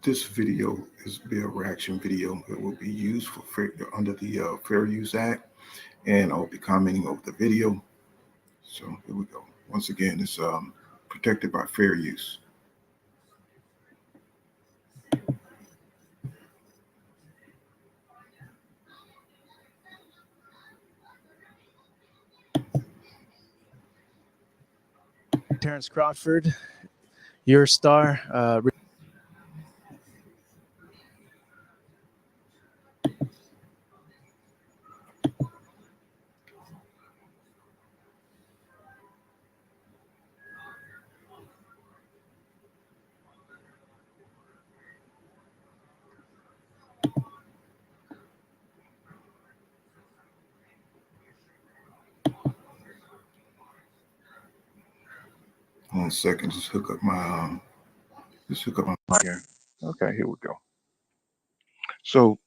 This video is be a reaction video. It will be used for under the Fair Use Act, and I'll be commenting over the video. So here we go. Once again, it's protected by fair use. Terrence Crawford, your star. 1 second, just hook up my mic here. Okay, here we go. So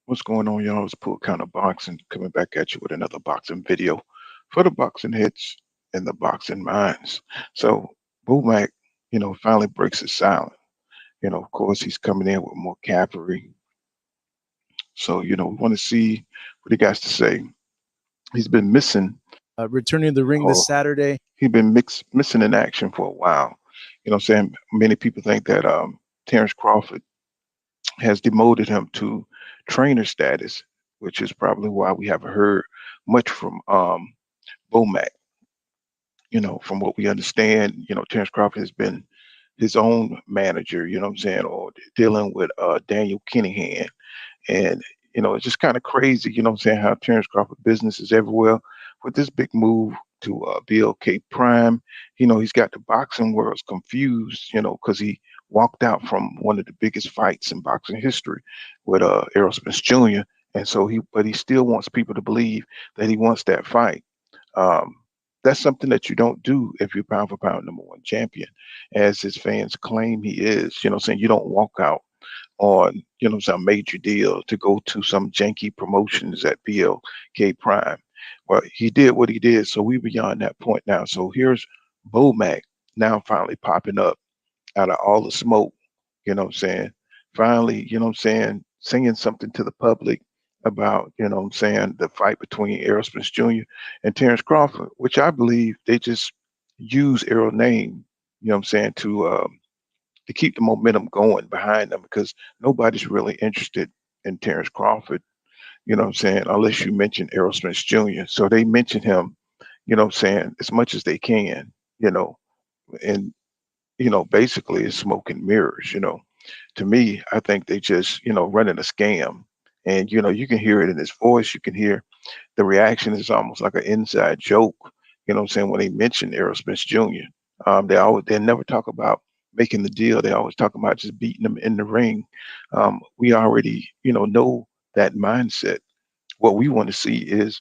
what's going on, y'all? It's Pool Counter Boxing coming back at you with another boxing video for the boxing hits and the boxing minds. So Bomac, finally breaks his silence. Of course, he's coming in with more cavalry. So, we want to see what he got to say. He's been missing. Returning to the ring this Saturday. He's been missing in action for a while. I'm saying? Many people think that Terrence Crawford has demoted him to trainer status, which is probably why we haven't heard much from Bomac. From what we understand, Terrence Crawford has been his own manager, or dealing with Daniel Kinahan. And, it's just kind of crazy, how Terrence Crawford business is everywhere with this big move to BLK Prime. He's got the boxing world confused, because he walked out from one of the biggest fights in boxing history with Errol Spence Jr. And so but he still wants people to believe that he wants that fight. That's something that you don't do if you're pound for pound #1 champion, as his fans claim he is. You don't walk out on, some major deal to go to some janky promotions at BLK Prime. Well, he did what he did, so we're beyond that point now. So here's Bomac now finally popping up out of all the smoke, finally, saying something to the public about, the fight between Errol Spence Jr. and Terrence Crawford, which I believe they just use Errol's name, to keep the momentum going behind them, because nobody's really interested in Terrence Crawford, unless you mention Errol Spence Jr. So they mention him, as much as they can, and, basically it's smoke and mirrors, To me, I think they just, running a scam. And, you can hear it in his voice. You can hear the reaction is almost like an inside joke, when they mention Errol Spence Jr. They never talk about making the deal. They always talk about just beating them in the ring. We already, know that mindset. What we want to see is,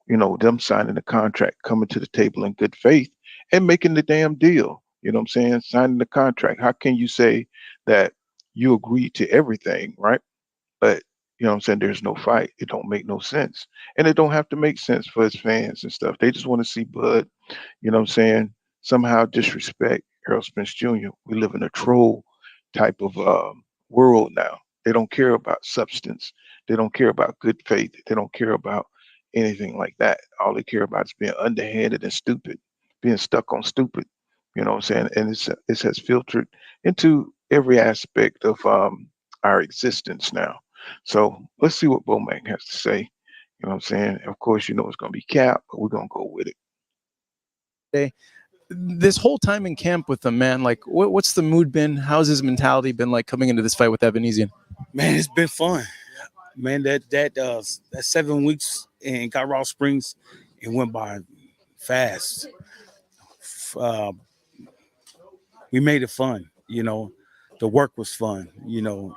them signing the contract, coming to the table in good faith and making the damn deal. Signing the contract. How can you say that you agree to everything, right? But there's no fight. It don't make no sense. And it don't have to make sense for his fans and stuff. They just want to see Bud, somehow disrespect Errol Spence Jr. We live in a troll type of world now. They don't care about substance. They don't care about good faith. They don't care about anything like that. All they care about is being underhanded and stupid, being stuck on stupid. And it has filtered into every aspect of our existence now. So let's see what Bomac has to say. Of course, it's going to be cap, but we're going to go with it. Okay. This whole time in camp with the man, like, what's the mood been? How's his mentality been like coming into this fight with Ebenezian? Man, it's been fun. Man, that 7 weeks in Colorado Springs, it went by fast. We made it fun. The work was fun.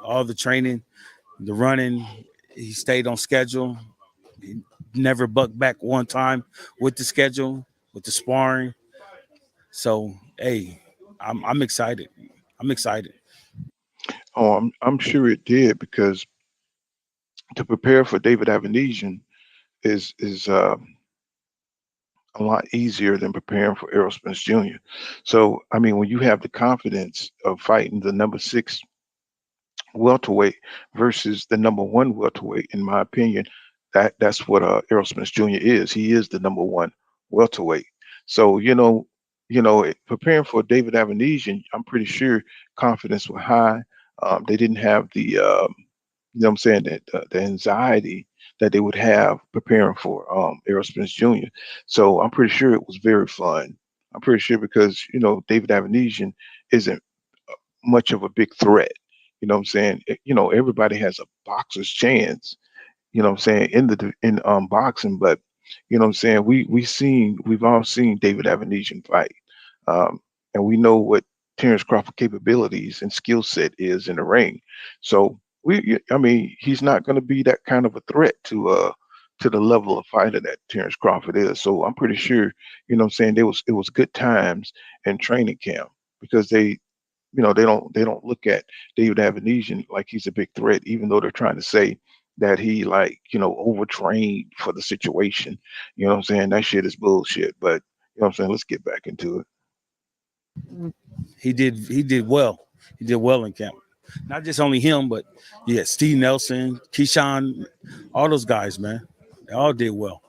All the training, the running, he stayed on schedule. He never bucked back one time with the schedule, with the sparring. So, hey, I'm excited. I'm excited. Oh, I'm sure it did, because to prepare for David Ebenezian is a lot easier than preparing for Errol Spence Jr. So, when you have the confidence of fighting the #6 welterweight versus the number one welterweight. In my opinion, that's what Errol Spence Jr. is. He is the number one welterweight. So preparing for David Avenesian, I'm pretty sure confidence was high. They didn't have the what I'm saying, that the anxiety that they would have preparing for Errol Spence Jr. So I'm pretty sure it was very fun. I'm pretty sure because David Avenesian isn't much of a big threat. You know what I'm saying? Everybody has a boxer's chance, what I'm saying, in boxing, but what I'm saying, we've all seen David Avenesian fight. Um, and we know what Terrence Crawford capabilities and skill set is in the ring. So I mean, he's not going to be that kind of a threat to the level of fighter that Terrence Crawford is. So I'm pretty sure, what I'm saying, it was good times in training camp because they don't look at David Avenesian like he's a big threat, even though they're trying to say that he like overtrained for the situation. You know what I'm saying? That shit is bullshit. But what I'm saying, let's get back into it. He did well. He did well in camp. Not just only him, but yeah, Steve Nelson, Keyshawn, all those guys, man. They all did well.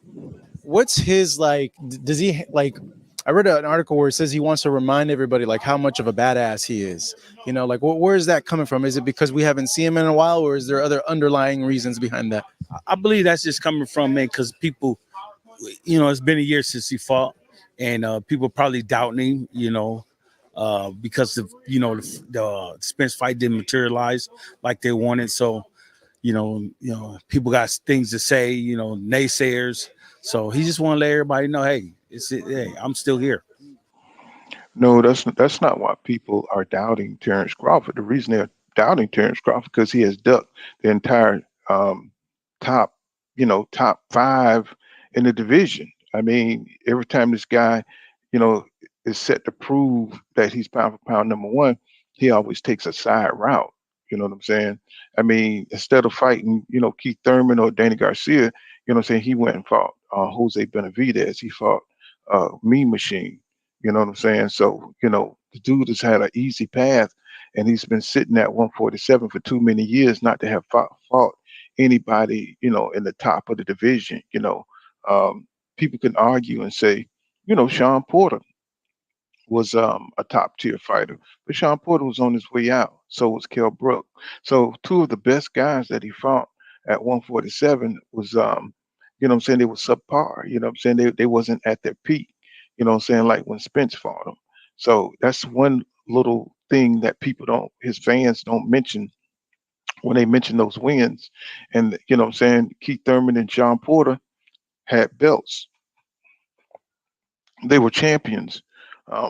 What's his like? Does he like? I read an article where it says he wants to remind everybody like how much of a badass he is. Like where is that coming from? Is it because we haven't seen him in a while, or is there other underlying reasons behind that? I believe that's just coming from, man, because people, it's been a year since he fought, and people probably doubting him, because of the Spence fight didn't materialize like they wanted. So people got things to say, naysayers. So he just want to let everybody know, hey, hey, I'm still here. No, that's not why people are doubting Terrence Crawford. The reason they're doubting Terrence Crawford because he has ducked the entire top, top five in the division. I mean, every time this guy, you know, is set to prove that he's pound for pound number one, he always takes a side route. You know what I'm saying? I mean, instead of fighting, Keith Thurman or Danny Garcia, what I'm saying, he went and fought Jose Benavidez. He fought Mean Machine. You know what I'm saying? So, the dude has had an easy path and he's been sitting at 147 for too many years not to have fought anybody, in the top of the division. People can argue and say, Sean Porter was a top tier fighter, but Sean Porter was on his way out. So was Kell Brook. So two of the best guys that he fought at 147 was, what I'm saying, they were subpar. You know what I'm saying? They wasn't at their peak. You know what I'm saying? Like when Spence fought them. So that's one little thing that his fans don't mention when they mention those wins. And you know what I'm saying? Keith Thurman and Sean Porter had belts. They were champions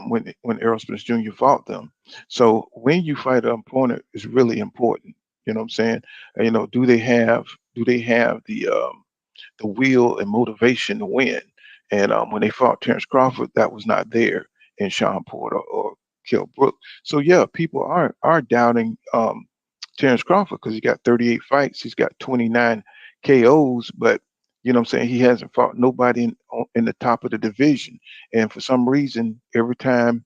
when Errol Spence Jr. fought them. So when you fight an opponent is really important. You know what I'm saying? Do they have the will and motivation to win? And when they fought Terrence Crawford, that was not there in Sean Porter or Kell Brook. So yeah, people are doubting Terrence Crawford because he got 38 fights, he's got 29 KOs, but you know what I'm saying, he hasn't fought nobody in the top of the division. And for some reason, every time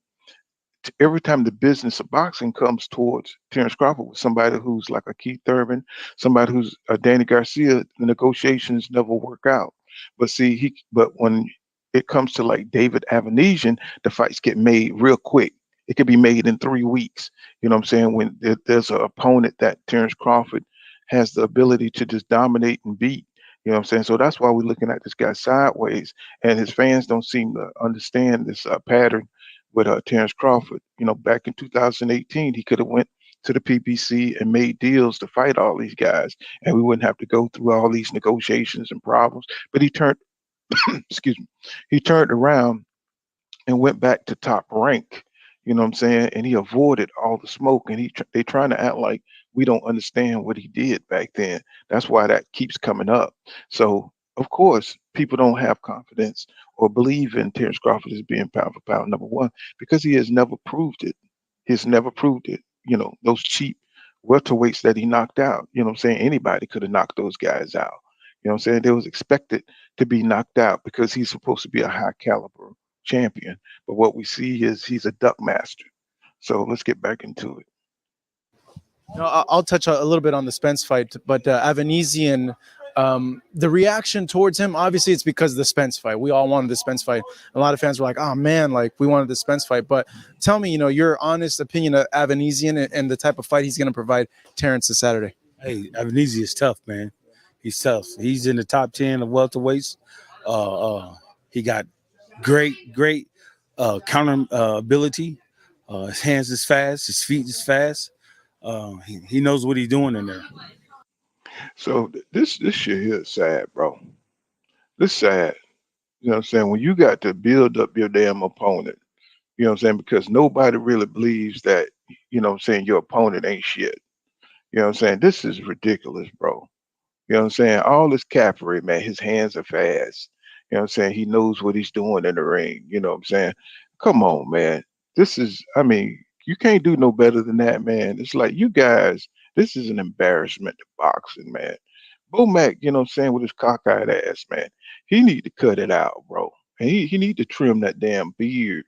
the business of boxing comes towards Terrence Crawford with somebody who's like a Keith Thurman, somebody who's a Danny Garcia, the negotiations never work out. But when it comes to like David Avenesian, the fights get made real quick. It could be made in 3 weeks. You know what I'm saying? When there's an opponent that Terrence Crawford has the ability to just dominate and beat. You know what I'm saying? So that's why we're looking at this guy sideways, and his fans don't seem to understand this pattern with Terrence Crawford. Back in 2018, he could have went to the PBC and made deals to fight all these guys, and we wouldn't have to go through all these negotiations and problems. But he turned, excuse me, he turned around and went back to top rank. You know what I'm saying? And he avoided all the smoke. And they trying to act like we don't understand what he did back then. That's why that keeps coming up. So of course, people don't have confidence or believe in Terrence Crawford as being pound for pound number one because he has never proved it. He's never proved it. Those cheap welterweights that he knocked out. You know what I'm saying? Anybody could have knocked those guys out. You know what I'm saying? They was expected to be knocked out because he's supposed to be a high caliber champion. But what we see is he's a duck master. So let's get back into it. No, I'll touch a little bit on the Spence fight, but Avanesian, the reaction towards him, obviously, it's because of the Spence fight. We all wanted the Spence fight. A lot of fans were like, "Oh man, like we wanted the Spence fight." But tell me, your honest opinion of Avanesian and the type of fight he's going to provide Terrence this Saturday. Hey, Avenizzi is tough, man. He's tough. He's in the top 10 of welterweights. He got great counter ability. His hands is fast. His feet is fast. He knows what he's doing in there. So this shit here is sad, bro. This sad. You know what I'm saying? When you got to build up your damn opponent, you know what I'm saying? Because nobody really believes that, you know what I'm saying, your opponent ain't shit. You know what I'm saying? This is ridiculous, bro. You know what I'm saying? All this cavalry, man, his hands are fast. You know what I'm saying? He knows what he's doing in the ring. You know what I'm saying? Come on, man. This is, I mean, you can't do no better than that, man. It's like you guys, this is an embarrassment to boxing, man. Bomac, you know what I'm saying, with his cockeyed ass, man. He need to cut it out, bro. And he need to trim that damn beard.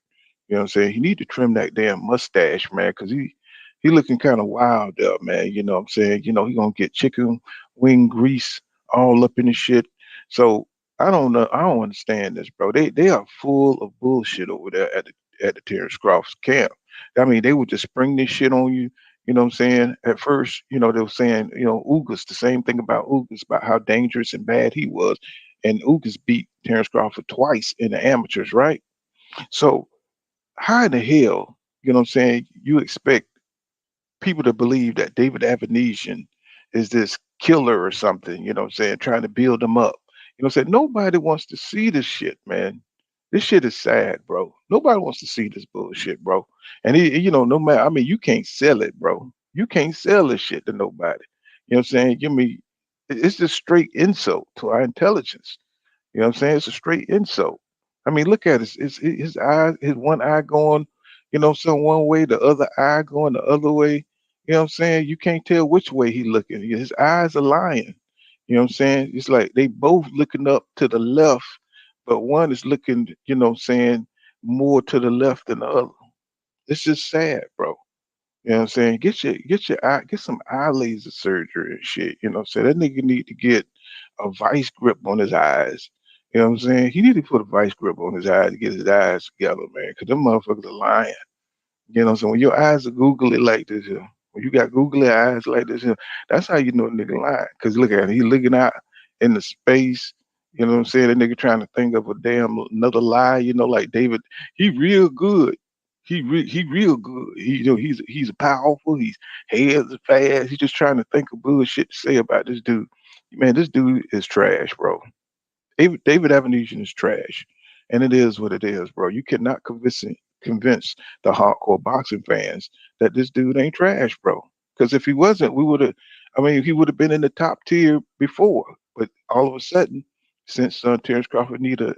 You know what I'm saying? He need to trim that damn mustache, man, because he looking kind of wild up, man. You know what I'm saying? He gonna get chicken wing grease all up in his shit. So I don't know. I don't understand this, bro. They are full of bullshit over there at the Terrence Crawford camp. I mean, they would just spring this shit on you. You know what I'm saying? At first, they were saying, Ugas, the same thing about Ugas, about how dangerous and bad he was. And Ugas beat Terrence Crawford twice in the amateurs, right? So how in the hell, you know what I'm saying, you expect people to believe that David Avanesian is this killer or something, you know what I'm saying, trying to build them up. You know what I'm saying? Nobody wants to see this shit, man. This shit is sad, bro. Nobody wants to see this bullshit, bro. And no matter, I mean, you can't sell it, bro. You can't sell this shit to nobody. You know what I'm saying? Give me, it's just straight insult to our intelligence. You know what I'm saying? It's a straight insult. I mean, look at his eye, his one eye going, some one way, the other eye going the other way. You know what I'm saying? You can't tell which way he looking. His eyes are lying. You know what I'm saying? It's like they both looking up to the left, but one is looking, more to the left than the other. It's just sad, bro. You know what I'm saying? Get some eye laser surgery and shit. You know what I'm saying? That nigga need to get a vice grip on his eyes. You know what I'm saying? He need to put a vice grip on his eyes to get his eyes together, man. Cause them motherfuckers are lying. You know what I'm saying? When your eyes are googly like this here, when you got googly eyes like this here, that's how you know a nigga lying. Cause look at him, he looking out in the space. You know what I'm saying? That nigga trying to think of a damn another lie. Like David, he real good. He real good. He's powerful. He's hands are fast. He's just trying to think of bullshit to say about this dude. Man, this dude is trash, bro. David Avenesian is trash, and it is what it is, bro. You cannot convince the hardcore boxing fans that this dude ain't trash, bro. Because if he wasn't, we would have. I mean, he would have been in the top tier before. But all of a sudden, since Terrence Crawford need a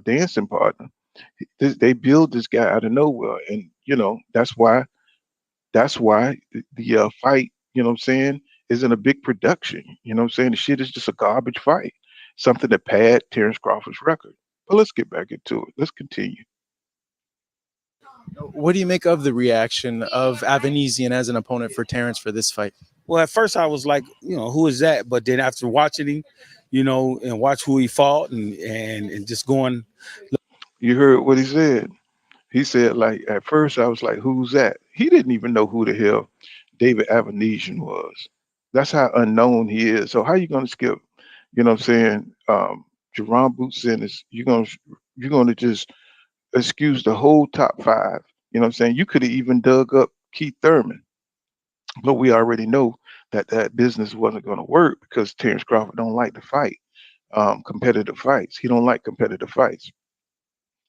dancing partner, they build this guy out of nowhere, and that's why the fight, you know what I'm saying, isn't a big production. You know what I'm saying? The shit is just a garbage fight, something that pad Terrence Crawford's record. But let's get back into it. Let's continue. What do you make of the reaction of Avanesian as an opponent for Terrence for this fight? Well, at first I was like, who is that? But then after watching him, and watch who he fought and just going. You heard what he said. He said, like, at first I was like, who's that? He didn't even know who the hell David Avanesian was. That's how unknown he is. So how you gonna skip, you know what I'm saying, Jerron Bootsin is you're gonna just excuse the whole top five. You know what I'm saying? You could have even dug up Keith Thurman, but we already know that that business wasn't going to work because Terrence Crawford don't like to fight competitive fights. He don't like competitive fights,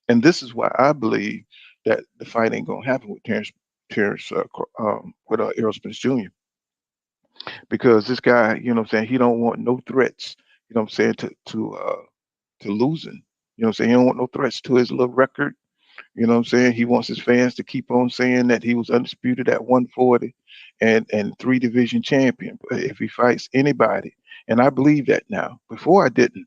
and this is why I believe that the fight ain't going to happen with Terrence with Errol Spence Jr. Because this guy, you know what I'm saying, he don't want no threats. You know what I'm saying to losing. You know what I'm saying? He don't want no threats to his little record. You know what I'm saying? He wants his fans to keep on saying that he was undisputed at 140 and three division champion. But if he fights anybody, and I believe that now. Before I didn't.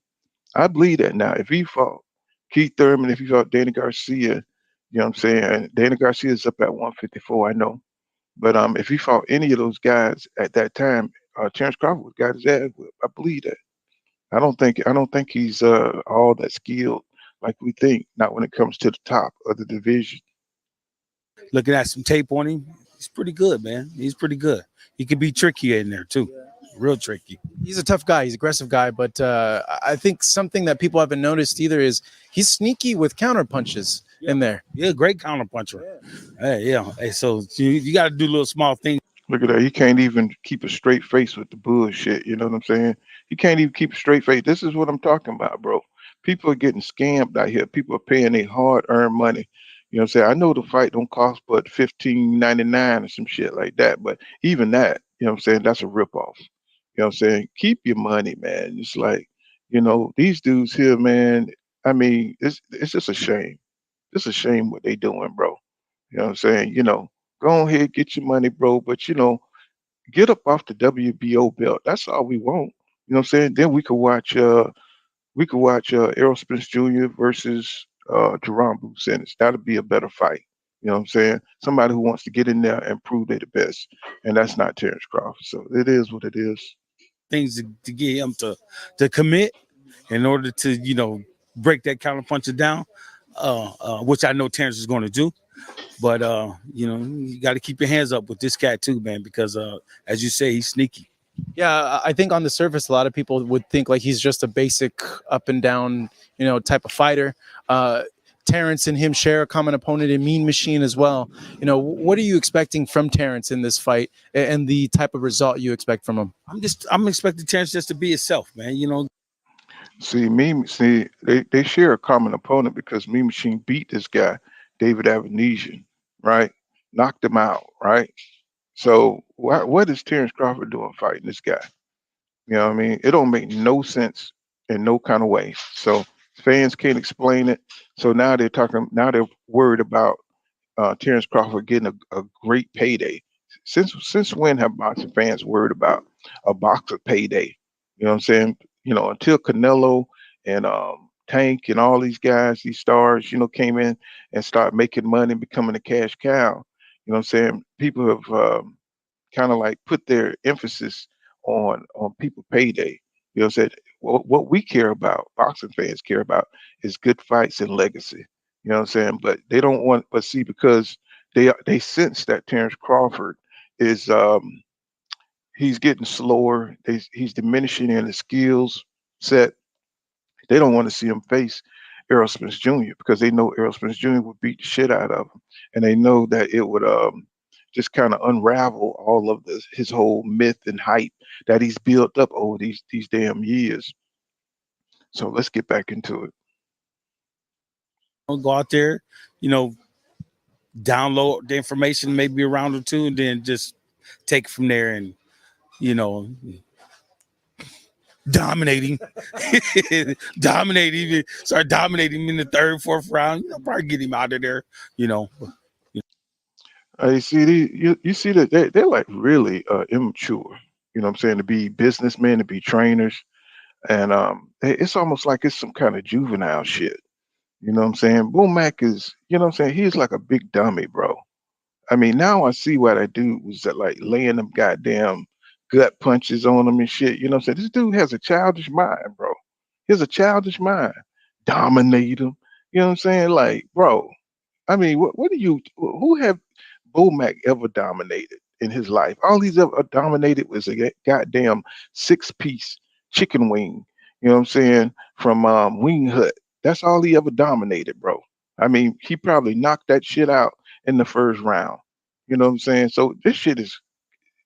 I believe that now. If he fought Keith Thurman, if he fought Danny Garcia, you know what I'm saying? Danny Garcia is up at 154, I know. But if he fought any of those guys at that time, Terrence Crawford would got his ass whipped. I believe that. I don't think he's all that skilled like we think. Not when it comes to the top of the division. Looking at some tape on him, he's pretty good, man. He's pretty good. He could be tricky in there too, real tricky. He's a tough guy. He's an aggressive guy, but I think something that people haven't noticed either is he's sneaky with counter punches in there. Yeah, great counter puncher. Hey, yeah. Hey, so you got to do little small things. Look at that. He can't even keep a straight face with the bullshit. You know what I'm saying? He can't even keep a straight face. This is what I'm talking about, bro. People are getting scammed out here. People are paying their hard-earned money. You know what I'm saying? I know the fight don't cost but $15.99 or some shit like that. But even that, you know what I'm saying, that's a ripoff. You know what I'm saying? Keep your money, man. It's like, these dudes here, man. I mean, it's just a shame. It's a shame what they doing, bro. You know what I'm saying? Go ahead, get your money, bro. But get up off the WBO belt. That's all we want. You know what I'm saying? Then we could watch Errol Spence Jr. versus Jerome Bruce. That'll be a better fight. You know what I'm saying? Somebody who wants to get in there and prove they're the best. And that's not Terrence Crawford. So it is what it is. Things to get him to commit in order to break that counter puncher down, which I know Terrence is going to do. But you got to keep your hands up with this cat too, man, because as you say, he's sneaky. Yeah, I think on the surface, a lot of people would think like he's just a basic up and down, type of fighter. Terrence and him share a common opponent in Mean Machine as well. What are you expecting from Terrence in this fight and the type of result you expect from him? I'm expecting Terrence just to be himself, man. They share a common opponent because Mean Machine beat this guy, David Avanesian, right? Knocked him out, right? So what is Terrence Crawford doing fighting this guy? You know what I mean? It don't make no sense in no kind of way. So fans can't explain it. So now they're worried about Terrence Crawford getting a great payday. Since when have boxing fans worried about a boxer payday? You know what I'm saying? Until Canelo and Tank and all these guys, these stars, came in and start making money, becoming a cash cow. You know what I'm saying? People have kind of like put their emphasis on people payday. You know what I'm saying? What we care about, boxing fans care about, is good fights and legacy. You know what I'm saying? But they don't want. But see, because they sense that Terrence Crawford is he's getting slower. He's diminishing in his skills set. They don't want to see him face Errol Spence Jr. because they know Errol Spence Jr. would beat the shit out of him, and they know that it would just kind of unravel all of his whole myth and hype that he's built up over these damn years. So let's get back into it. I'll go out there, download the information, maybe a round or two, and then just take it from there and dominating, start dominating in the third, fourth round. Probably get him out of there. You see, you see that they're like really immature. You know what I'm saying? To be businessmen, to be trainers, and it's almost like it's some kind of juvenile shit. You know what I'm saying? Bomac is, you know what I'm saying? He's like a big dummy, bro. I mean, now I see why that dude was like laying them goddamn gut punches on him and shit. You know what I'm saying? This dude has a childish mind, bro. He has a childish mind. Dominate him. You know what I'm saying? Like, bro, I mean, who have Bomac ever dominated in his life? All he's ever dominated was a goddamn 6-piece chicken wing. You know what I'm saying? From Wing Hut. That's all he ever dominated, bro. I mean, he probably knocked that shit out in the first round. You know what I'm saying? So this shit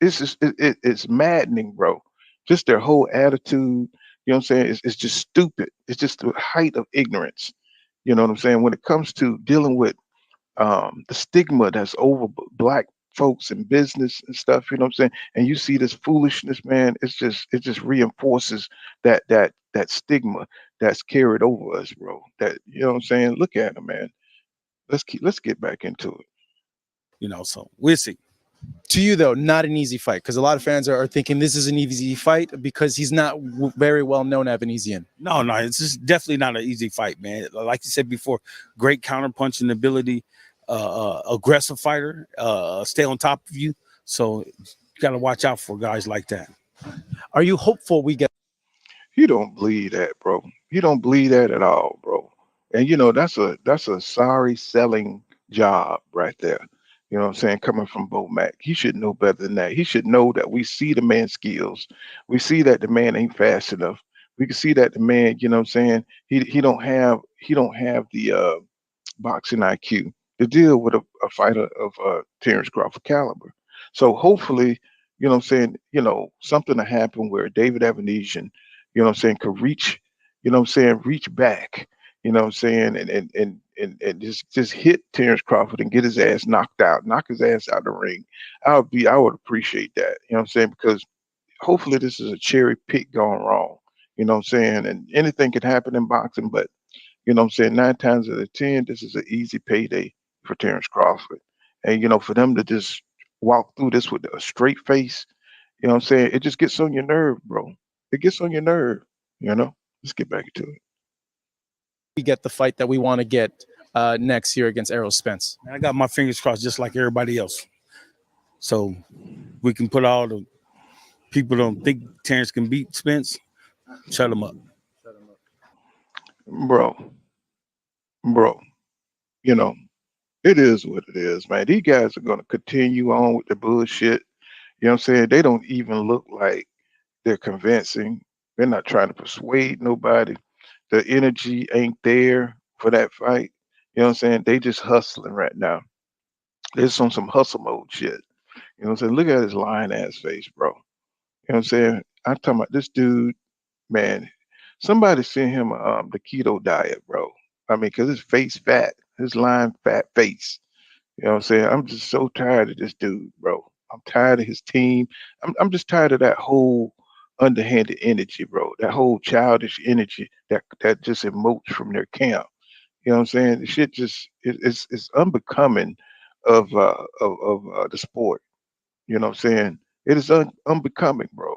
it's maddening, bro. Just their whole attitude. You know what I'm saying? It's just stupid. It's just the height of ignorance. You know what I'm saying? When it comes to dealing with the stigma that's over black folks in business and stuff, you know what I'm saying? And you see this foolishness, man, it just reinforces that stigma that's carried over us, bro. That, you know what I'm saying? Look at them, man. Let's get back into it. So we'll see. To you, though, not an easy fight, because a lot of fans are thinking this is an easy fight because he's not very well known Avanesian. No, it's just definitely not an easy fight, man. Like you said before, great counterpunching ability, aggressive fighter, stay on top of you. So you got to watch out for guys like that. Are you hopeful we get? He don't believe that, bro. He don't believe that at all, bro. And that's a sorry selling job right there. You know what I'm saying? Coming from Bomac. He should know better than that. He should know that we see the man's skills. We see that the man ain't fast enough. We can see that the man, you know what I'm saying, he don't have the boxing IQ to deal with a fighter of Terrence Crawford caliber. So hopefully, you know what I'm saying, something to happen where David Evanesian, you know what I'm saying, could reach, you know what I'm saying, reach back, you know what I'm saying, and just hit Terrence Crawford and get his ass knocked out, knock his ass out of the ring. I would appreciate that, you know what I'm saying, because hopefully this is a cherry pick gone wrong. You know what I'm saying? And anything can happen in boxing, but you know what I'm saying? 9 times out of 10, this is an easy payday for Terrence Crawford. And, for them to just walk through this with a straight face, you know what I'm saying? It just gets on your nerve, bro. It gets on your nerve, you know? Let's get back to it. We get the fight that we want to get next year against Errol Spence? And I got my fingers crossed just like everybody else. So we can put all the people don't think Terrence can beat Spence, shut them up. Bro, bro, you know, it is what it is, man. These guys are going to continue on with the bullshit. You know what I'm saying? They don't even look like they're convincing. They're not trying to persuade nobody. The energy ain't there for that fight. You know what I'm saying? They just hustling right now. They're just on some hustle mode shit. You know what I'm saying? Look at his lying ass face, bro. You know what I'm saying? I'm talking about this dude, man. Somebody sent him the keto diet, bro. I mean, cause his face fat, his lying fat face. You know what I'm saying? I'm just so tired of this dude, bro. I'm tired of his team. I'm just tired of that whole underhanded energy, bro. That whole childish energy that just emotes from their camp. You know what I'm saying? The shit just it's unbecoming of the sport. You know what I'm saying? It is unbecoming, bro.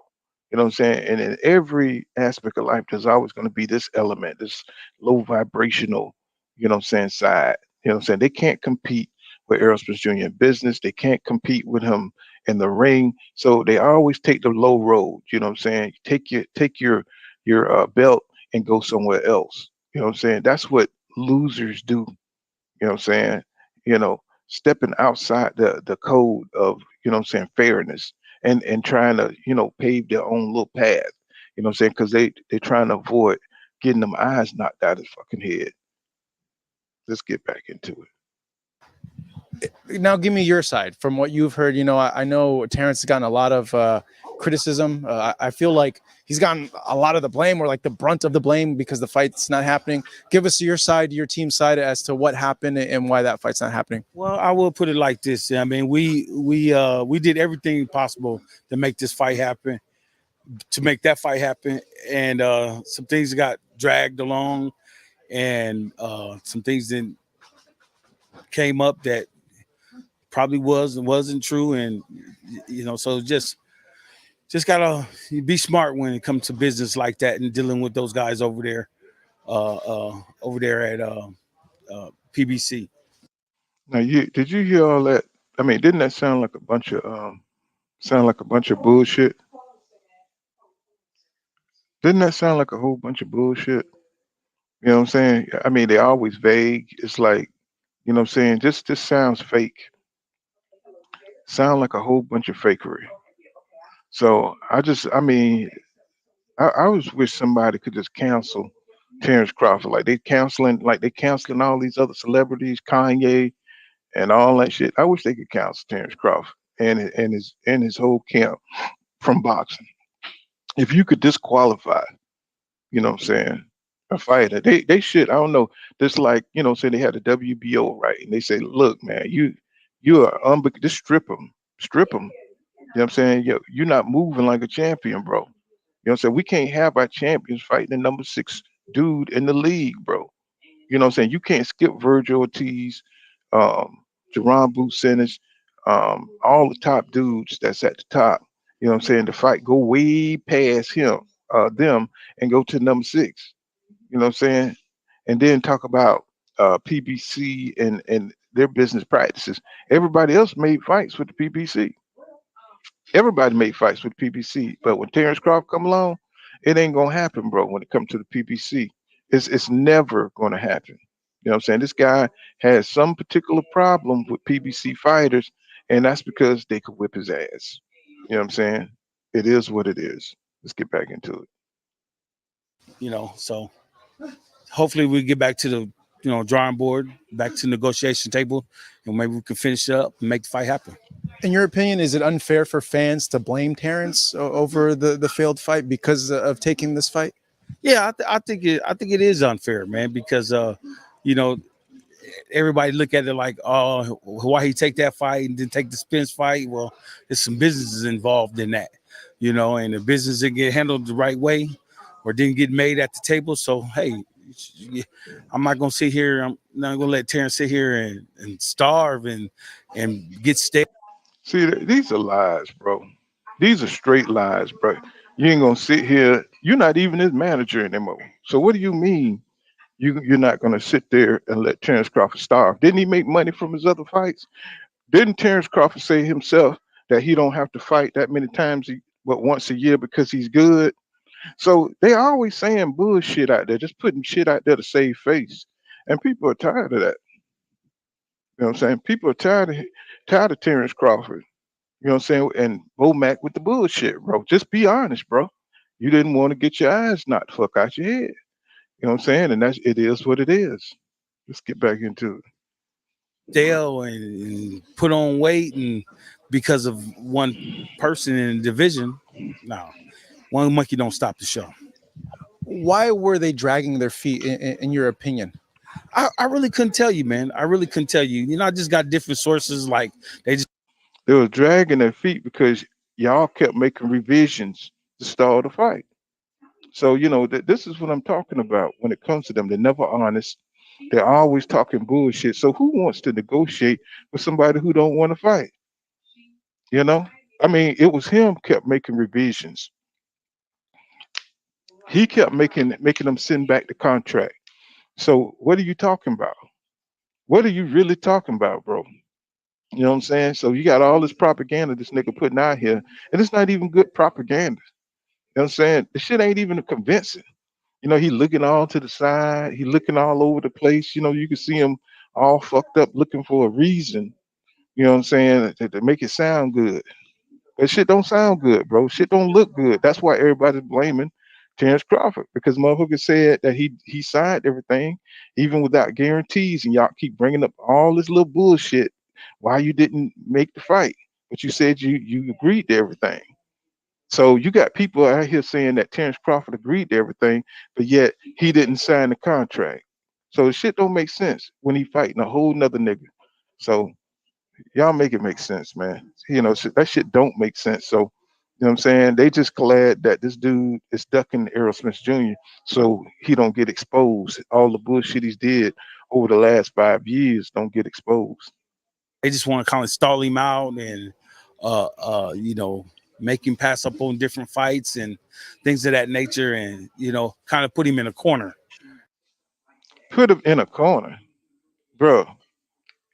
You know what I'm saying? And in every aspect of life, there's always going to be this element, this low vibrational, you know what I'm saying, side. You know what I'm saying? They can't compete with Errol Spence Jr. in business. They can't compete with him in the ring. So they always take the low road. You know what I'm saying? Take your belt and go somewhere else. You know what I'm saying? That's what losers do. You know what I'm saying? You know, stepping outside the code of, you know what I'm saying, fairness and trying to, pave their own little path. You know what I'm saying? Because they're trying to avoid getting them eyes knocked out of his fucking head. Let's get back into it. Now give me your side from what you've heard. I know Terrence has gotten a lot of criticism. I feel like he's gotten a lot of the blame, or like the brunt of the blame, because the fight's not happening. Give us your side, your team's side, as to what happened and why that fight's not happening. Well, I will put it like this. I mean, we did everything possible to make this fight happen, to make that fight happen, and some things got dragged along, and some things then came up that probably was and wasn't true, and so just gotta be smart when it comes to business like that and dealing with those guys over there at PBC. Now, did you hear all that? I mean, didn't that sound like a bunch of bullshit? Didn't that sound like a whole bunch of bullshit? You know what I'm saying? I mean, they're always vague. It's like, you know what I'm saying? This sounds fake. Sound like a whole bunch of fakery. So I mean, I was wish somebody could just cancel Terrence Crawford, like they canceling all these other celebrities, Kanye and all that shit. I wish they could cancel Terrence Crawford and his whole camp from boxing. If you could disqualify, you know what I'm saying, a fighter, they should. I don't know. Just like, say they had the WBO, right, and they say, look, man, you are just strip them. You know what I'm saying? You're not moving like a champion, bro. You know what I'm saying? We can't have our champions fighting the number 6 dude in the league, bro. You know what I'm saying? You can't skip Virgil Ortiz, um, Jerron Boots, all the top dudes that's at the top. You know what I'm saying? The fight go way past them, and go to number 6. You know what I'm saying? And then talk about PBC and their business practices. Everybody else made fights with the PBC. Everybody made fights with PBC, but when Terrence Crawford come along, it ain't gonna happen, bro. When it comes to the PBC, it's never gonna happen. You know what I'm saying? This guy has some particular problem with PBC fighters, and that's because they could whip his ass. You know what I'm saying? It is what it is. Let's get back into it. So hopefully we get back to the drawing board, back to the negotiation table, and maybe we can finish it up and make the fight happen. In your opinion, is it unfair for fans to blame Terrence over the failed fight because of taking this fight? Yeah, I think it is unfair, man, because everybody look at it like, oh, why he take that fight and didn't take the Spence fight? Well, there's some businesses involved in that, and the business didn't get handled the right way or didn't get made at the table. So, hey, I'm not going to sit here. I'm not going to let Terrence sit here and starve and get stale. See, these are lies, bro. These are straight lies, bro. You ain't gonna sit here. You're not even his manager anymore. So what do you mean you're not gonna sit there and let Terrence Crawford starve? Didn't he make money from his other fights? Didn't Terrence Crawford say himself that he don't have to fight that many times, but once a year because he's good? So they always saying bullshit out there, just putting shit out there to save face, and people are tired of that. You know what I'm saying? People are tired of Terrence Crawford. You know what I'm saying? And Bomac with the bullshit, bro. Just be honest, bro. You didn't want to get your eyes knocked the fuck out your head. You know what I'm saying? And it is what it is. Let's get back into it. Stale and put on weight, and because of one person in the division, no, one monkey don't stop the show. Why were they dragging their feet, in your opinion? I really couldn't tell you, man. I really couldn't tell you. I just got different sources. Like they were dragging their feet because y'all kept making revisions to stall the fight. So this is what I'm talking about. When it comes to them, they're never honest. They're always talking bullshit. So who wants to negotiate with somebody who don't want to fight? I mean, it was him kept making revisions. He kept making them send back the contract. So what are you talking about? What are you really talking about, bro? You know what I'm saying? So you got all this propaganda this nigga putting out here, and it's not even good propaganda. You know what I'm saying? The shit ain't even convincing. He looking all to the side, he looking all over the place. You can see him all fucked up looking for a reason, you know what I'm saying, to make it sound good. But shit don't sound good, bro. Shit don't look good. That's why everybody's blaming Terrence Crawford, because motherfucker said that he signed everything, even without guarantees, and y'all keep bringing up all this little bullshit. Why you didn't make the fight, but you said you agreed to everything. So you got people out here saying that Terrence Crawford agreed to everything, but yet he didn't sign the contract. So the shit don't make sense when he fighting a whole nother nigga. So y'all make it make sense, man. That shit don't make sense. So what I'm saying? They just glad that this dude is ducking Errol Spence Jr. so he don't get exposed. All the bullshit he's did over the last 5 years don't get exposed. they just want to kind of stall him out and make him pass up on different fights and things of that nature, and kind of put him in a corner. Put him in a corner, bro.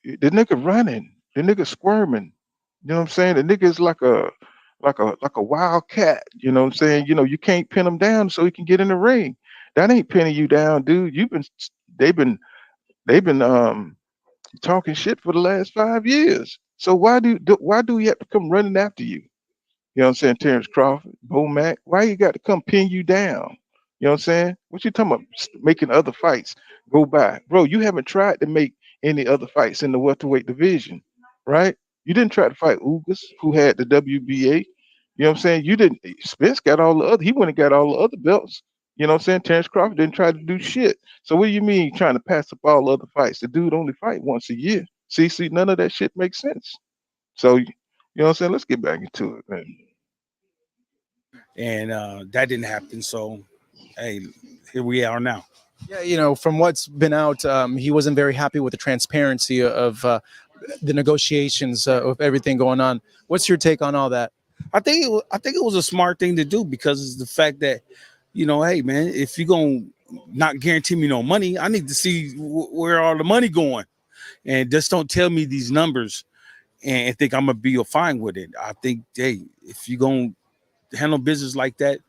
The nigga running, the nigga squirming. You know what I'm saying? The nigga is like a wild cat. You know what I'm saying? You can't pin him down so he can get in the ring. That ain't pinning you down, dude. They've been talking shit for the last 5 years. So why do we have to come running after you? You know what I'm saying? Terrence Crawford, Bomac, why you got to come pin you down? You know what I'm saying? What you talking about making other fights go by? Bro, you haven't tried to make any other fights in the welterweight division, right? You didn't try to fight Ugas, who had the WBA. You know what I'm saying? You didn't. Spence got all the other. He went and got all the other belts. You know what I'm saying? Terrence Crawford didn't try to do shit. So what do you mean trying to pass up all the other fights? The dude only fight once a year. See, none of that shit makes sense. So you know what I'm saying? Let's get back into it, man. And that didn't happen. So, hey, here we are now. Yeah, from what's been out, he wasn't very happy with the transparency of the negotiations of everything going on. What's your take on all that? I think it was a smart thing to do, because it's the fact that, hey man, if you're gonna not guarantee me no money, I need to see where all the money going, and just don't tell me these numbers and think I'm gonna be fine with it. I think, hey, if you're gonna handle business like that,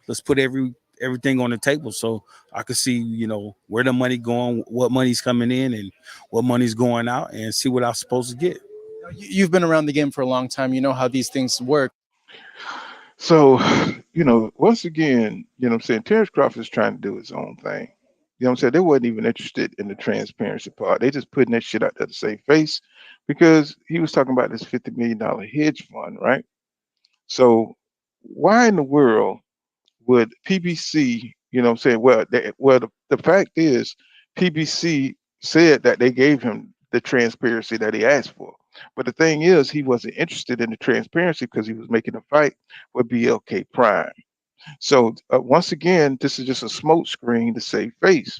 let's put everything on the table so I can see, where the money going, what money's coming in, and what money's going out, and see what I'm supposed to get. You've been around the game for a long time. You know how these things work. So, once again, I'm saying, Terrence Crawford is trying to do his own thing. You know what I'm saying? They wasn't even interested in the transparency part. They just putting that shit out there to save face because he was talking about this $50 million hedge fund, right? So why in the world would PBC, what I'm saying? The fact is, PBC said that they gave him the transparency that he asked for. But the thing is, he wasn't interested in the transparency because he was making a fight with BLK Prime. So once again, this is just a smoke screen to save face.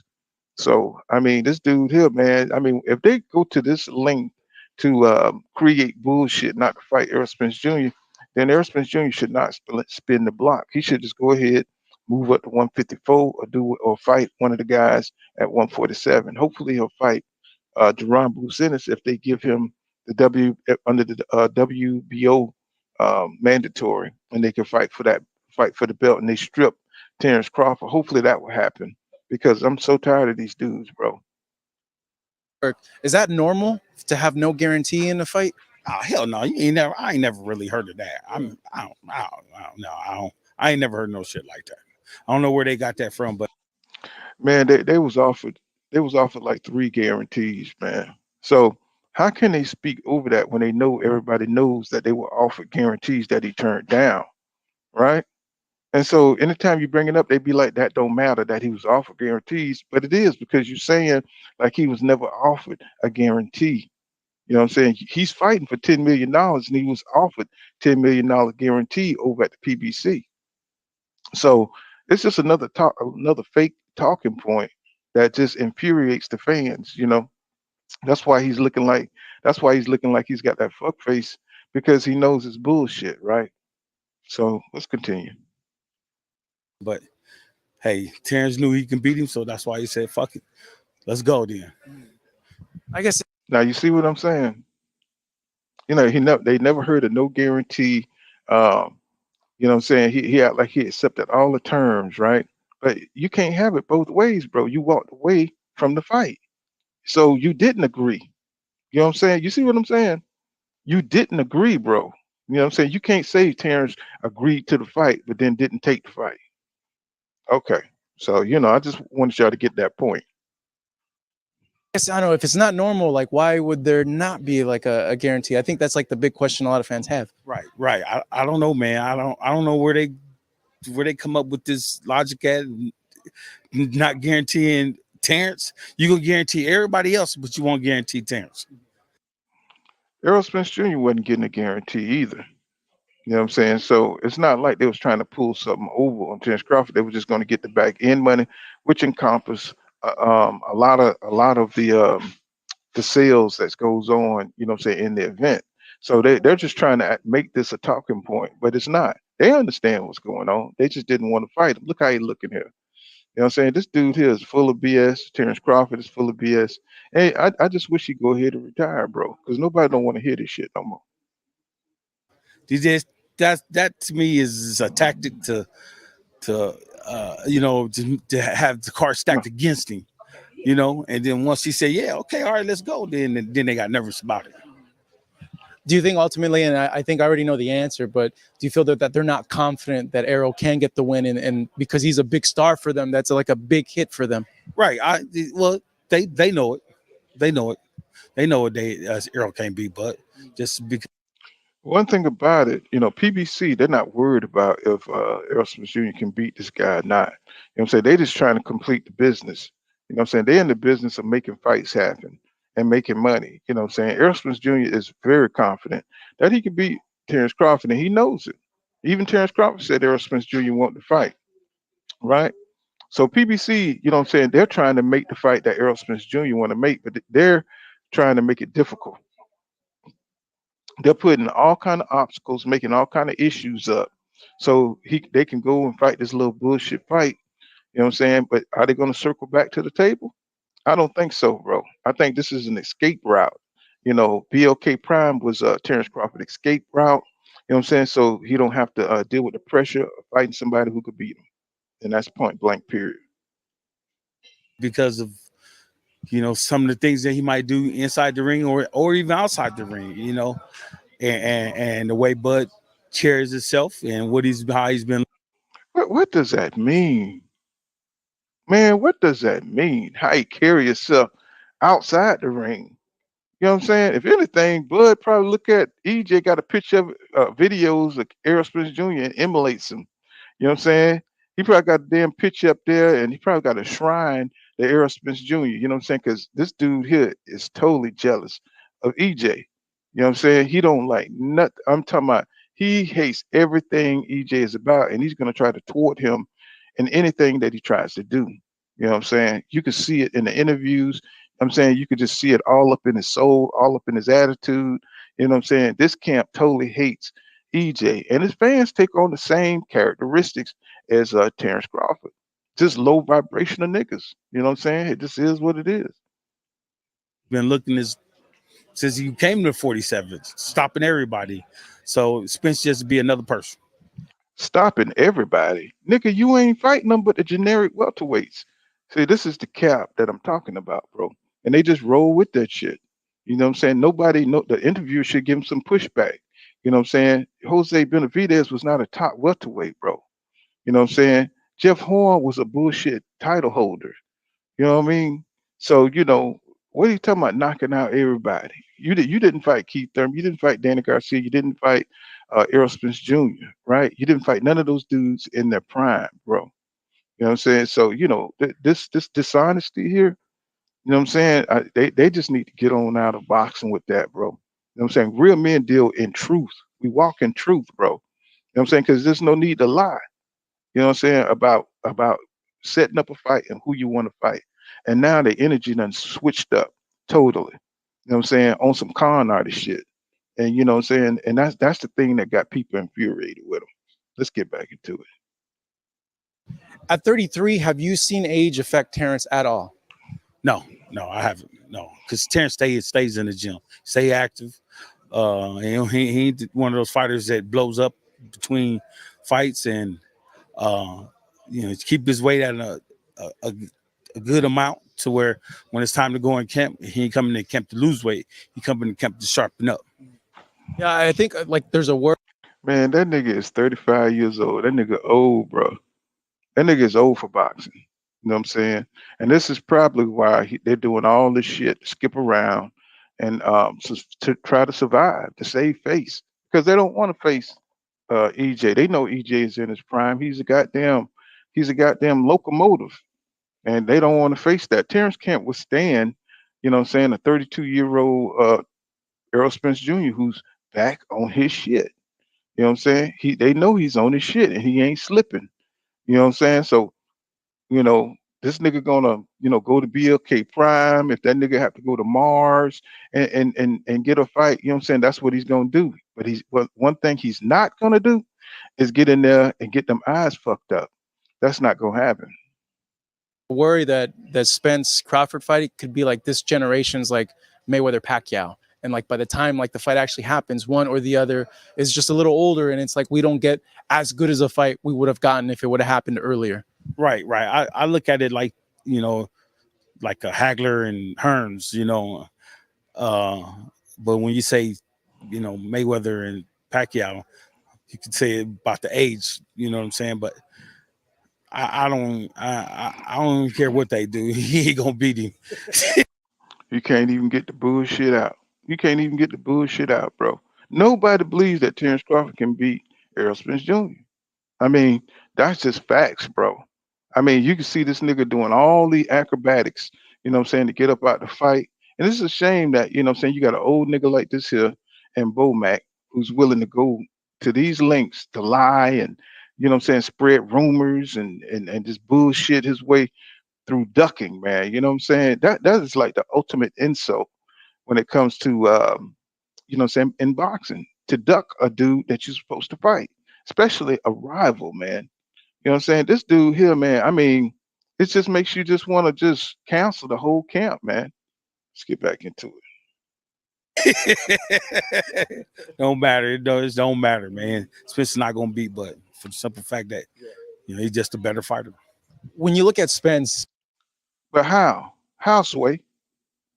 So I mean, this dude here, man. I mean, if they go to this length to create bullshit, not to fight Errol Spence Jr., then Errol Spence Jr. should not spin the block. He should just go ahead, move up to 154, or fight one of the guys at 147. Hopefully, he'll fight Jerron Bruce Ennis if they give him the under the WBO mandatory, and they can fight for the belt, and they strip Terrence Crawford. Hopefully, that will happen because I'm so tired of these dudes, bro. Is that normal to have no guarantee in a fight? Oh hell no! I ain't never really heard of that. I ain't never heard no shit like that. I don't know where they got that from, but Man, they was offered like three guarantees, man. So how can they speak over that when they know everybody knows that they were offered guarantees that he turned down, right? And so anytime you bring it up, they be like, that don't matter that he was offered guarantees, but it is because you're saying like he was never offered a guarantee. You know what I'm saying? He's fighting for $10 million and he was offered $10 million guarantee over at the PBC. So it's just another fake talking point that just infuriates the fans. That's why he's looking like he's got that fuck face because he knows it's bullshit, right? So let's continue. but hey, Terrence knew he can beat him, so that's why he said, "Fuck it, let's go then." I guess Now you see what I'm saying? They never heard of no guarantee. Um, you know what I'm saying? He act like he accepted all the terms, right? But you can't have it both ways, bro. You walked away from the fight. So you didn't agree. You know what I'm saying? You see what I'm saying? You didn't agree, bro. You know what I'm saying? You can't say Terrence agreed to the fight, but then didn't take the fight. Okay. So, I just wanted y'all to get that point. I don't know if it's not normal. Like, why would there not be like a guarantee? I think that's like the big question a lot of fans have. Right. I don't know, man. I don't know where they come up with this logic at, not guaranteeing Terrence. You gonna guarantee everybody else, but you won't guarantee Terrence. Errol Spence Jr. wasn't getting a guarantee either. You know what I'm saying? So it's not like they was trying to pull something over on Terrence Crawford. They were just going to get the back end money, which encompass a lot of the sales that goes on. You know what I'm saying, in the event. So they're just trying to make this a talking point, but it's not. They understand what's going on. They just didn't want to fight him. Look how he looking here. You know what I'm saying? This dude here is full of BS. Terrence Crawford is full of BS. Hey, I just wish he'd go ahead and retire, bro, because nobody don't want to hear this shit no more. These days, that to me is a tactic to have the card stacked against him. And then once he said, "Yeah, okay, all right, let's go," then they got nervous about it. Do you think ultimately, and I think I already know the answer, but do you feel that they're not confident that Errol can get the win, and because he's a big star for them, that's like a big hit for them? Right. Well, they know it. They know it. They know what Errol can't be, but just because. One thing about it, PBC, they're not worried about if Errol Smith Jr. can beat this guy or not. You know what I'm saying? They're just trying to complete the business. You know what I'm saying? They're in the business of making fights happen and making money. You know what I'm saying? Errol Smith Jr. is very confident that he can beat Terrence Crawford, and he knows it. Even Terrence Crawford said Errol Smith Jr. wanted to fight, right? So PBC, you know what I'm saying? They're trying to make the fight that Errol Smith Jr. want to make, but they're trying to make it difficult. They're putting all kind of obstacles, making all kind of issues up, so they can go and fight this little bullshit fight. You know what I'm saying? But are they going to circle back to the table? I don't think so, bro. I think this is an escape route. BLK Prime was Terrence Crawford escape route. You know what I'm saying? So he don't have to deal with the pressure of fighting somebody who could beat him, and that's point blank. Period. because of some of the things that he might do inside the ring or even outside the ring. And the way Bud carries himself and how he's been. What does that mean, man? What does that mean? How you carry yourself outside the ring? You know what I'm saying? If anything, Bud probably look at EJ got a picture of videos of Errol Spence Jr. and emulates him. You know what I'm saying? He probably got a damn picture up there, and he probably got a shrine to Errol Spence Jr. You know what I'm saying? Because this dude here is totally jealous of EJ. You know what I'm saying? He don't like nothing. I'm talking about he hates everything EJ is about, and he's gonna try to thwart him in anything that he tries to do. You know what I'm saying? You can see it in the interviews. I'm saying you could just see it all up in his soul, all up in his attitude. You know what I'm saying? This camp totally hates EJ, and his fans take on the same characteristics as Terrence Crawford. Just low vibrational niggas. You know what I'm saying? It just is what it is. Been looking as since he came to 47, stopping everybody. So Spence just be another person. Stopping everybody. Nigga, you ain't fighting them but the generic welterweights. See, this is the cap that I'm talking about, bro. And they just roll with that shit. You know what I'm saying? Nobody know the interviewer should give him some pushback. You know what I'm saying? Jose Benavidez was not a top welterweight, bro. You know what I'm saying? Jeff Horn was a bullshit title holder. You know what I mean? So, what are you talking about knocking out everybody? You didn't fight Keith Thurman. You didn't fight Danny Garcia. You didn't fight Errol Spence Jr., right? You didn't fight none of those dudes in their prime, bro. You know what I'm saying? So, this dishonesty here, you know what I'm saying? They just need to get on out of boxing with that, bro. You know what I'm saying? Real men deal in truth. We walk in truth, bro. You know what I'm saying? Because there's no need to lie. You know what I'm saying? About setting up a fight and who you want to fight. And now the energy done switched up totally. You know what I'm saying? On some con artist shit. And you know what I'm saying? And that's the thing that got people infuriated with him. Let's get back into it. At 33, have you seen age affect Terrence at all? No, I haven't. No, because Terrence stays in the gym, stay active. He ain't one of those fighters that blows up between fights, and keep his weight at a good amount to where when it's time to go in camp, he ain't coming to camp to lose weight. He coming to camp to sharpen up. Yeah, I think like there's a word. Man, that nigga is 35 years old. That nigga old, bro. That nigga is old for boxing. You know what I'm saying? And this is probably why they're doing all this shit, to skip around and to try to survive, to save face, because they don't want to face EJ. They know EJ is in his prime. He's a goddamn locomotive, and they don't want to face that. Terrence can't withstand, you know what I'm saying, a 32-year-old Errol Spence Jr. who's back on his shit. You know what I'm saying? They know he's on his shit and he ain't slipping. You know what I'm saying? So, you know, this nigga gonna, go to BLK Prime. If that nigga have to go to Mars and get a fight, you know what I'm saying? That's what he's gonna do. But one thing he's not gonna do is get in there and get them eyes fucked up. That's not gonna happen. Worry that Spence Crawford fight could be like this generation's like Mayweather Pacquiao, and like by the time like the fight actually happens, one or the other is just a little older, and it's like we don't get as good as a fight we would have gotten if it would have happened earlier. Right. I look at it like like a Hagler and Hearns, but when you say Mayweather and Pacquiao, you could say about the age, you know what I'm saying? But I don't even care what they do. He ain't gonna beat him. You can't even get the bullshit out. You can't even get the bullshit out, bro. Nobody believes that Terrence Crawford can beat Errol Spence Jr. I mean, that's just facts, bro. I mean, you can see this nigga doing all the acrobatics, you know what I'm saying, to get up out the fight. And it's a shame that, you know what I'm saying, you got an old nigga like this here and Bomac who's willing to go to these lengths to lie and, you know what I'm saying, spread rumors and just bullshit his way through ducking, man. You know what I'm saying? That is like the ultimate insult when it comes to you know what I'm saying, in boxing, to duck a dude that you're supposed to fight, especially a rival, man. You know what I'm saying? This dude here, man, I mean, it just makes you just want to just cancel the whole camp, man. Let's get back into it. Don't matter. It don't matter, man. Spence not gonna beat Bud for the simple fact that he's just a better fighter. When you look at Spence, But how? How, Sway?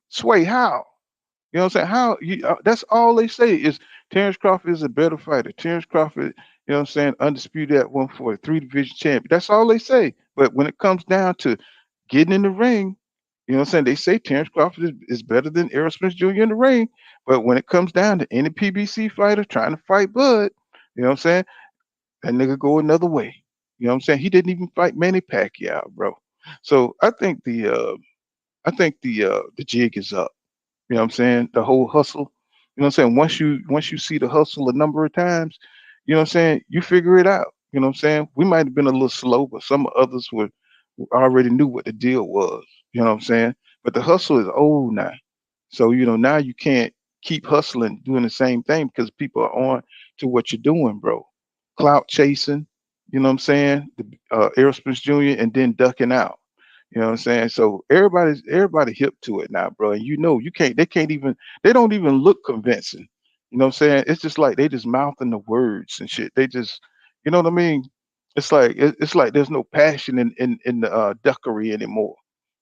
Sway, how? You know what I'm saying? How you that's all they say is Terrence Crawford is a better fighter. Terrence Crawford, you know what I'm saying, undisputed at 143 division champion. That's all they say. But when it comes down to getting in the ring, you know what I'm saying? They say Terrence Crawford is better than Errol Spence Jr. in the ring. But when it comes down to any PBC fighter trying to fight Bud, you know what I'm saying? That nigga go another way. You know what I'm saying? He didn't even fight Manny Pacquiao, bro. So I think the jig is up. You know what I'm saying? The whole hustle. You know what I'm saying? Once you see the hustle a number of times, you know what I'm saying, you figure it out. You know what I'm saying? We might have been a little slow, but some others were already knew what the deal was. You know what I'm saying? But the hustle is old now. So, now you can't keep hustling, doing the same thing because people are on to what you're doing, bro. Clout chasing, you know what I'm saying? The Errol Spence Jr. and then ducking out. You know what I'm saying? So everybody hip to it now, bro. And you can't they don't even look convincing. You know what I'm saying? It's just like they just mouthing the words and shit. They just you know what I mean? It's like there's no passion in the duckery anymore.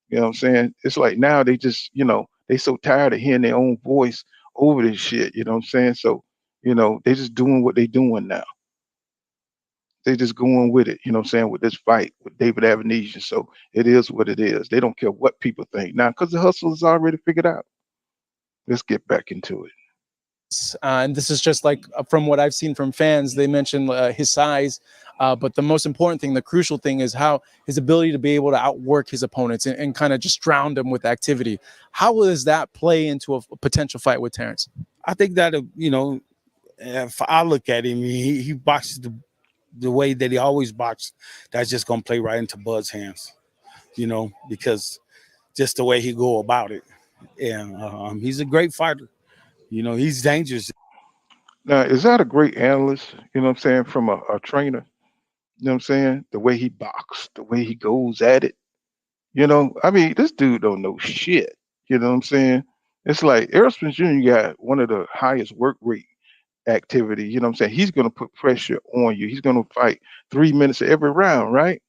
You know what I'm saying? It's like now they just, they so tired of hearing their own voice over this shit. You know what I'm saying? So, they just doing what they doing now. They just going with it, you know what I'm saying, with this fight with David Avenesian. So it is what it is. They don't care what people think. Now, because the hustle is already figured out. Let's get back into it. and this is just like from what I've seen from fans, they mention his size, but the most important thing, the crucial thing, is how his ability to be able to outwork his opponents and kind of just drown them with activity. How does that play into a potential fight with Terrence? I think that if I look at him, he boxes the way that he always boxed. That's just gonna play right into Bud's hands, because just the way he go about it. And he's a great fighter. He's dangerous. Now, is that a great analyst, you know what I'm saying, from a trainer? You know what I'm saying? The way he boxed, the way he goes at it. I mean, this dude don't know shit. You know what I'm saying? It's like Errol Spence Jr. got one of the highest work rate activity. You know what I'm saying? He's gonna put pressure on you. He's gonna fight 3 minutes of every round, right?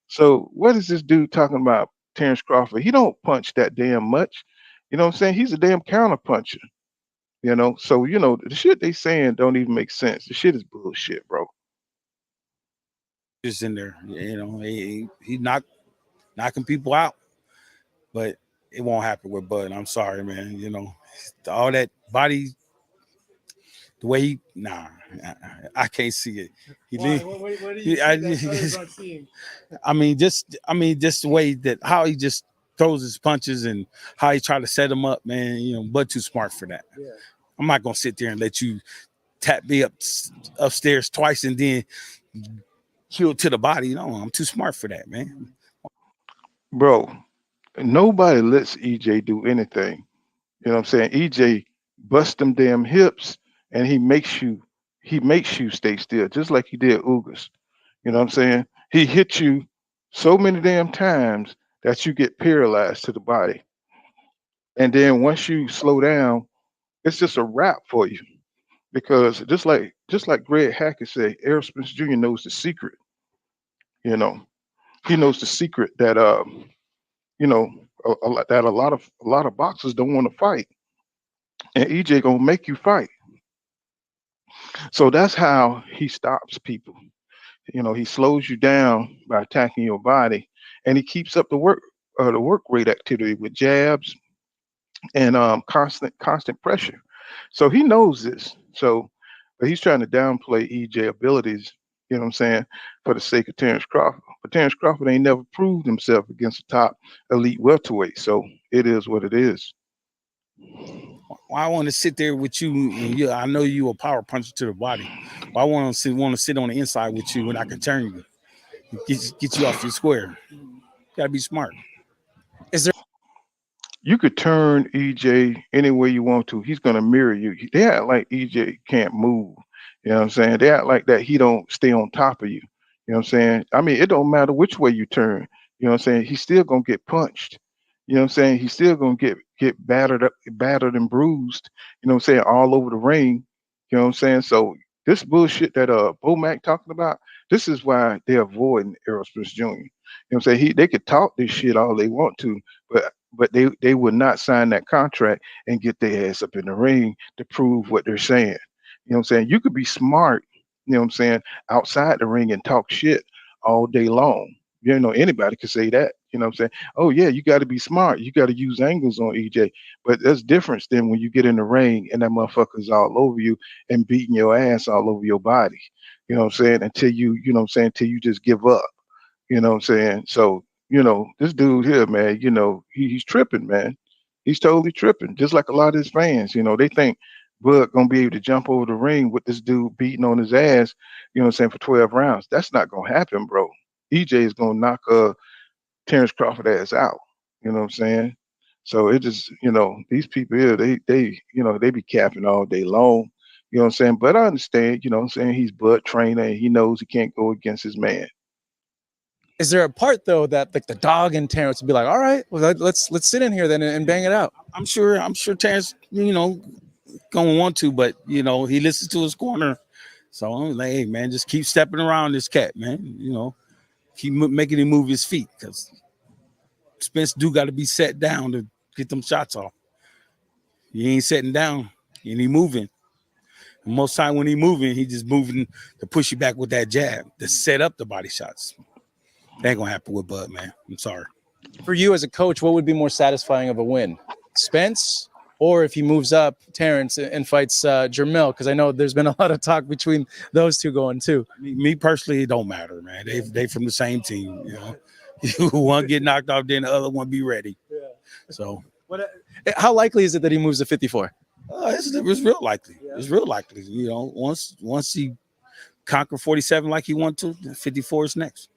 So what is this dude talking about, Terrence Crawford? He don't punch that damn much. You know what I'm saying? He's a damn counter puncher. So the shit they saying don't even make sense. The shit is bullshit, bro. Just in there, he knocking people out, but it won't happen with Bud. I'm sorry, man. All that body, the way I can't see it. What do you not seeing? I mean, just the way that how he just throws his punches and how he try to set him up, man. Bud too smart for that. Yeah. I'm not gonna sit there and let you tap me upstairs twice and then kill to the body. No, I'm too smart for that, man. Bro, nobody lets EJ do anything. You know what I'm saying? EJ busts them damn hips and he makes you stay still, just like he did Ugas. You know what I'm saying? He hit you so many damn times that you get paralyzed to the body. And then once you slow down, it's just a wrap for you. Because just like Greg Hackett said, Errol Spence Jr. knows the secret. You know, he knows the secret that you know that a lot of boxers don't want to fight, and EJ gonna make you fight. So that's how he stops people. He slows you down by attacking your body, and he keeps up the work rate activity with jabs and constant pressure. So he knows this. So, but he's trying to downplay EJ abilities. You know what I'm saying, for the sake of Terrence Crawford. But Terrence Crawford ain't never proved himself against a top elite welterweight. So it is what it is. I want to sit there with you, and I know you a power puncher to the body. But I want to sit on the inside with you when I can turn you, get you off your square. You gotta be smart. Is there You could turn EJ any way you want to. He's gonna mirror you. They act like EJ can't move. You know what I'm saying? They act like that he don't stay on top of you. You know what I'm saying? I mean, it don't matter which way you turn. You know what I'm saying? He's still gonna get punched. You know what I'm saying? He's still gonna get get battered up, battered and bruised, you know what I'm saying, all over the ring. You know what I'm saying? So this bullshit that Bomac talking about, this is why they're avoiding Errol Spence Jr. You know what I'm saying? They could talk this shit all they want to, but they would not sign that contract and get their ass up in the ring to prove what they're saying. You know what I'm saying? You could be smart, you know what I'm saying, outside the ring and talk shit all day long. You know, anybody could say that. You know what I'm saying? Oh yeah, you got to be smart. You got to use angles on EJ. But that's different than when you get in the ring and that motherfucker's all over you and beating your ass all over your body. You know what I'm saying? Until you know what I'm saying, until you just give up. You know what I'm saying? So, you know, this dude here, man, you know, he's tripping, man. He's totally tripping. Just like a lot of his fans, you know, they think Bud gonna be able to jump over the ring with this dude beating on his ass, you know what I'm saying, for 12 rounds. That's not gonna happen, bro. EJ is gonna knock Terrence Crawford ass out. You know what I'm saying? So it just, you know, these people here, they, you know, they be capping all day long. You know what I'm saying? But I understand, you know what I'm saying? He's Bud trainer and he knows he can't go against his man. Is there a part though that like the dog and Terrence would be like, all right, well let's sit in here then and bang it out? I'm sure Terrence, you know, gonna want to, but you know, he listens to his corner. So I'm like, hey man, just keep stepping around this cat, man. You know, keep making him move his feet because Spence do got to be set down to get them shots off. He ain't sitting down and he moving. And most time when he moving, he just moving to push you back with that jab to set up the body shots. That ain't gonna happen with Bud, man. I'm sorry. For you as a coach, what would be more satisfying of a win? Spence, or if he moves up, Terrence, and fights Jermell? Because I know there's been a lot of talk between those two going too. Me personally, it don't matter, man. They from the same team, you know. One get knocked off, then the other one be ready. Yeah. So, how likely is it that he moves to 54? It's real likely. Yeah. It's real likely. You know, once he conquer 47 like he want to, 54 is next.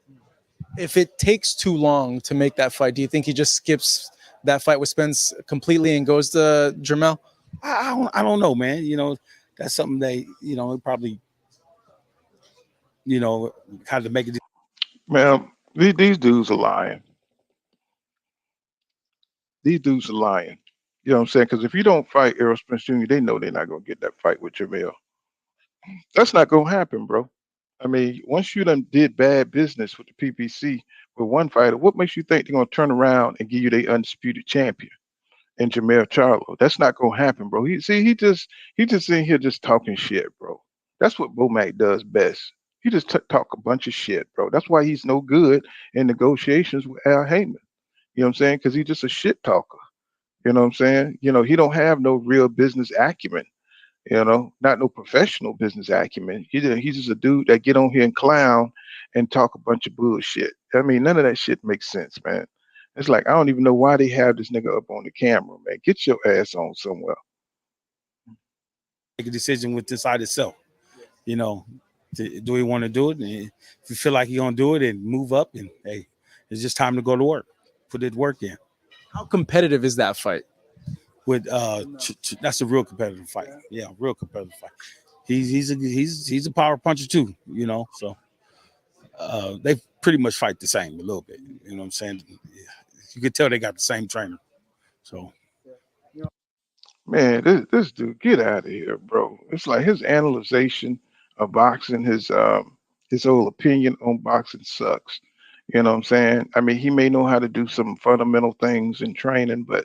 If it takes too long to make that fight, do you think he just skips that fight with Spence completely and goes to Jermell? I don't know, man. You know, that's something they, you know, probably, you know, had to make it. Man, these dudes are lying. These dudes are lying. You know what I'm saying? Because if you don't fight Errol Spence Jr., they know they're not going to get that fight with Jermell. That's not going to happen, bro. I mean, once you done did bad business with the PBC with one fighter, what makes you think they're going to turn around and give you the undisputed champion in Jermell Charlo? That's not going to happen, bro. He just in here just talking shit, bro. That's what Bomac does best. He just talk a bunch of shit, bro. That's why he's no good in negotiations with Al Heyman. You know what I'm saying? Because he's just a shit talker. You know what I'm saying? You know, he don't have no real business acumen. You know, not no professional business acumen. He's just a dude that get on here and clown and talk a bunch of bullshit. I mean, none of that shit makes sense, man. It's like I don't even know why they have this nigga up on the camera, man. Get your ass on somewhere. Make a decision with inside itself. You know, do we want to do it? And if you feel like you're gonna do it and move up, and hey, it's just time to go to work. Put it work in. How competitive is that fight? With that's a real competitive fight. Yeah, real competitive fight. He's a power puncher too, you know. So they pretty much fight the same a little bit. You know what I'm saying? You could tell they got the same trainer. So man, this dude, get out of here, bro. It's like his analyzation of boxing, his whole opinion on boxing sucks. You know what I'm saying? I mean, he may know how to do some fundamental things in training, but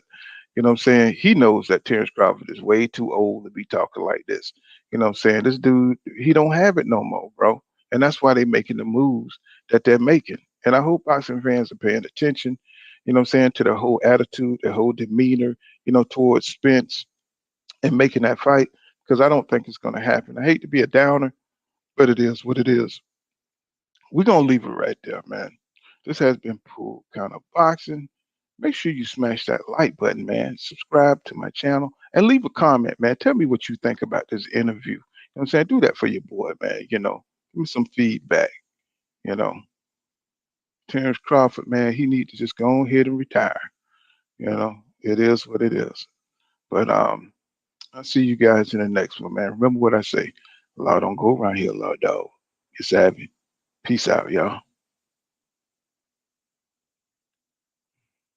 you know what I'm saying? He knows that Terrence Crawford is way too old to be talking like this. You know what I'm saying? This dude, he don't have it no more, bro. And that's why they're making the moves that they're making. And I hope boxing fans are paying attention, you know what I'm saying, to their whole attitude, their whole demeanor, you know, towards Spence and making that fight, because I don't think it's going to happen. I hate to be a downer, but it is what it is. We're going to leave it right there, man. This has been Pool Kind of Boxing. Make sure you smash that like button, man. Subscribe to my channel and leave a comment, man. Tell me what you think about this interview. You know what I'm saying? Do that for your boy, man. You know, give me some feedback. You know, Terrence Crawford, man, he needs to just go ahead and retire. You know, it is what it is. But I'll see you guys in the next one, man. Remember what I say. Law don't go around here, law dog. You savvy. Peace out, y'all.